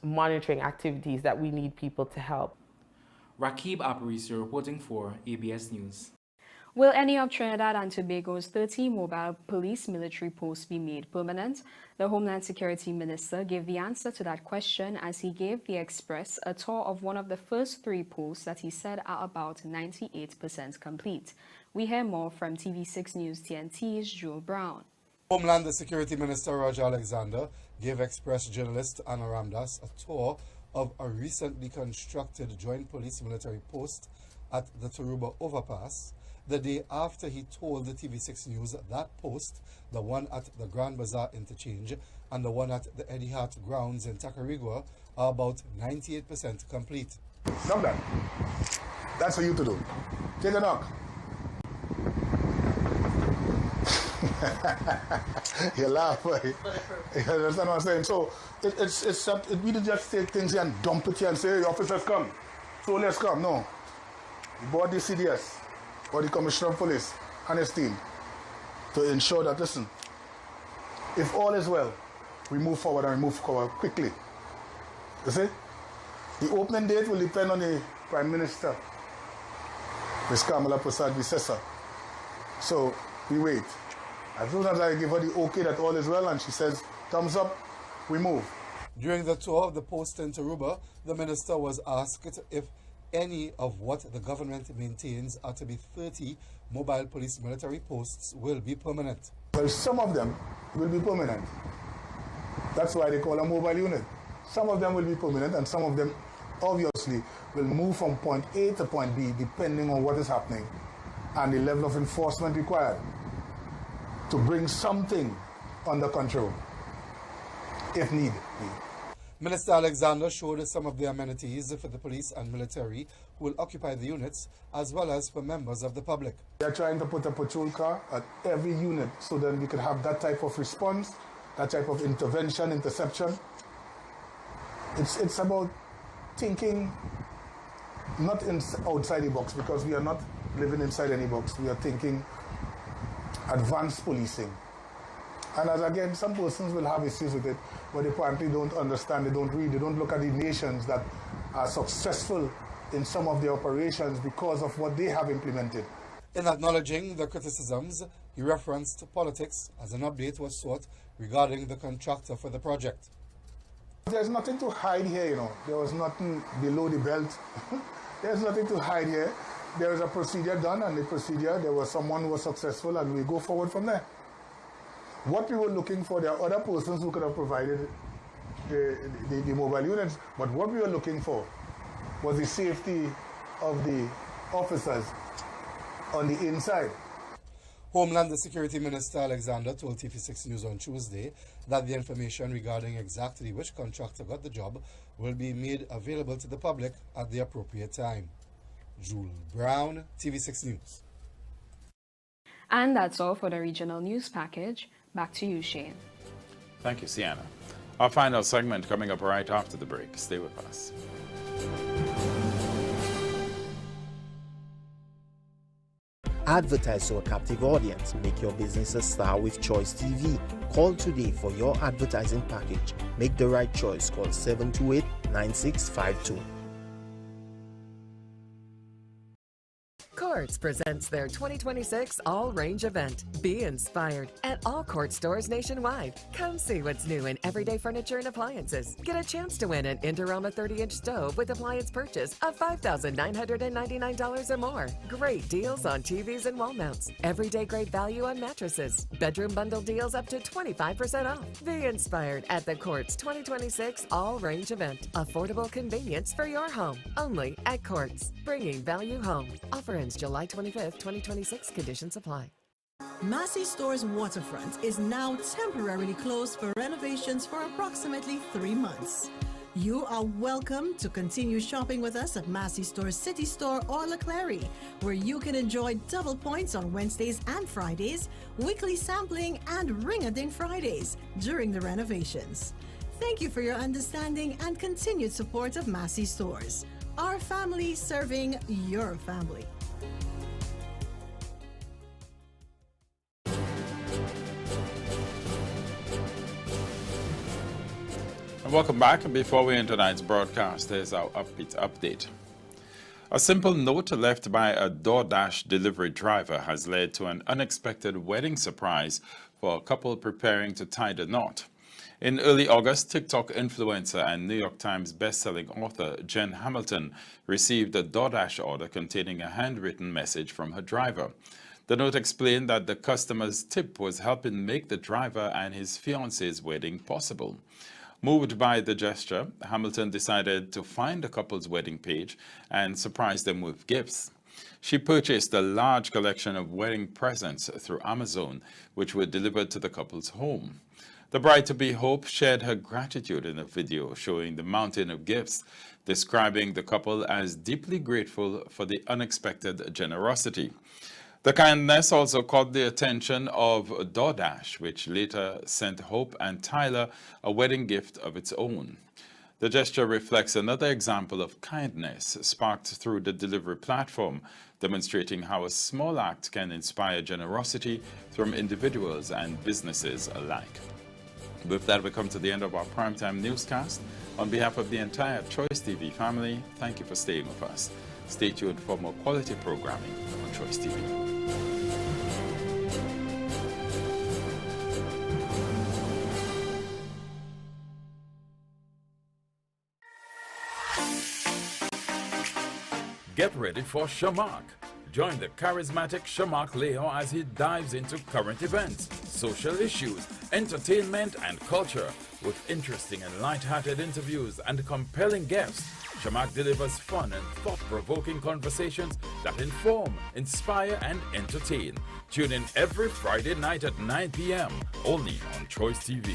monitoring activities that we need people to help. Rakib Aparisi reporting for ABS News. Will any of Trinidad and Tobago's 30 mobile police military posts be made permanent? The Homeland Security Minister gave the answer to that question as he gave the Express a tour of one of the first 3 posts that he said are about 98% complete. We hear more from TV6 News TNT's Joel Brown. Homeland Security Minister Roger Alexander gave Express journalist Anna Ramdas a tour of a recently constructed joint police military post at the Taruba overpass, the day after he told the TV6 News that post, the one at the Grand Bazaar interchange and the one at the Eddie Hart grounds in Tacarigua, are about 98% complete. Knock that. That's for you to do. Take a knock. You laugh, right? You understand what I'm saying? So it really just take things here and dump it here and say, hey, officers come. So let's come. No. You brought the CDS or the Commissioner of Police and his team to ensure that, listen, if all is well, we move forward and we move forward quickly. You see? The opening date will depend on the Prime Minister, Ms. Kamala Prasad-Visesa. So we wait. As soon as I give her the okay that all is well and she says, thumbs up, we move. During the tour of the post in Taruba, the minister was asked if any of what the government maintains are to be 30 mobile police military posts will be permanent. Well, some of them will be permanent. That's why they call a mobile unit. Some of them will be permanent and some of them obviously will move from point A to point B depending on what is happening and the level of enforcement required to bring something under control, if need be. Minister Alexander showed some of the amenities for the police and military who will occupy the units, as well as for members of the public. They're trying to put a patrol car at every unit so that we could have that type of response, that type of intervention, interception. It's about thinking not outside the box, because we are not living inside any box. We are thinking advanced policing. And as again, some persons will have issues with it, but they apparently don't understand, they don't read, they don't look at the nations that are successful in some of their operations because of what they have implemented. In acknowledging the criticisms, he referenced politics as an update was sought regarding the contractor for the project. There's nothing to hide here, you know. There was nothing below the belt. There's nothing to hide here. There is a procedure done, and the procedure, there was someone who was successful, and we go forward from there. What we were looking for, there are other persons who could have provided the mobile units, but what we were looking for was the safety of the officers on the inside. Homeland Security Minister Alexander told TV6 News on Tuesday that the information regarding exactly which contractor got the job will be made available to the public at the appropriate time. Jewel Brown, TV6 News. And that's all for the regional news package. Back to you, Shane. Thank you, Sienna. Our final segment coming up right after the break. Stay with us. Advertise to a captive audience. Make your business a star with Choice TV. Call today for your advertising package. Make the right choice. Call 728-9652. Courts presents their 2026 all-range event. Be inspired at all Court stores nationwide. Come see what's new in everyday furniture and appliances. Get a chance to win an Indorama 30-inch stove with appliance purchase of $5,999 or more. Great deals on TVs and wall mounts. Everyday great value on mattresses. Bedroom bundle deals up to 25% off. Be inspired at the Courts 2026 all-range event. Affordable convenience for your home. Only at Courts. Bringing value home. Offer ends July 25th, 2026. Conditions apply. Massey Store's waterfront is now temporarily closed for renovations for approximately 3 months. You are welcome to continue shopping with us at Massey Store's City Store or Leclerc, where you can enjoy double points on Wednesdays and Fridays, weekly sampling, and ring-a-ding Fridays during the renovations. Thank you for your understanding and continued support of Massey Stores. Our family serving your family. Welcome back, and before we end tonight's broadcast, here's our update. A simple note left by a DoorDash delivery driver has led to an unexpected wedding surprise for a couple preparing to tie the knot. In early August, TikTok influencer and New York Times best-selling author Jen Hamilton received a DoorDash order containing a handwritten message from her driver. The note explained that the customer's tip was helping make the driver and his fiance's wedding possible. Moved by the gesture, Hamilton decided to find the couple's wedding page and surprise them with gifts. She purchased a large collection of wedding presents through Amazon, which were delivered to the couple's home. The bride-to-be Hope shared her gratitude in a video showing the mountain of gifts, describing the couple as deeply grateful for the unexpected generosity. The kindness also caught the attention of DoorDash, which later sent Hope and Tyler a wedding gift of its own. The gesture reflects another example of kindness sparked through the delivery platform, demonstrating how a small act can inspire generosity from individuals and businesses alike. With that, we come to the end of our primetime newscast. On behalf of the entire Choice TV family, thank you for staying with us. Stay tuned for more quality programming on Choice TV. Get ready for Shamak. Join the charismatic Shamak Leo as he dives into current events, social issues, entertainment and culture. With interesting and light-hearted interviews and compelling guests, Shamak delivers fun and thought-provoking conversations that inform, inspire and entertain. Tune in every Friday night at 9 p.m. only on Choice TV.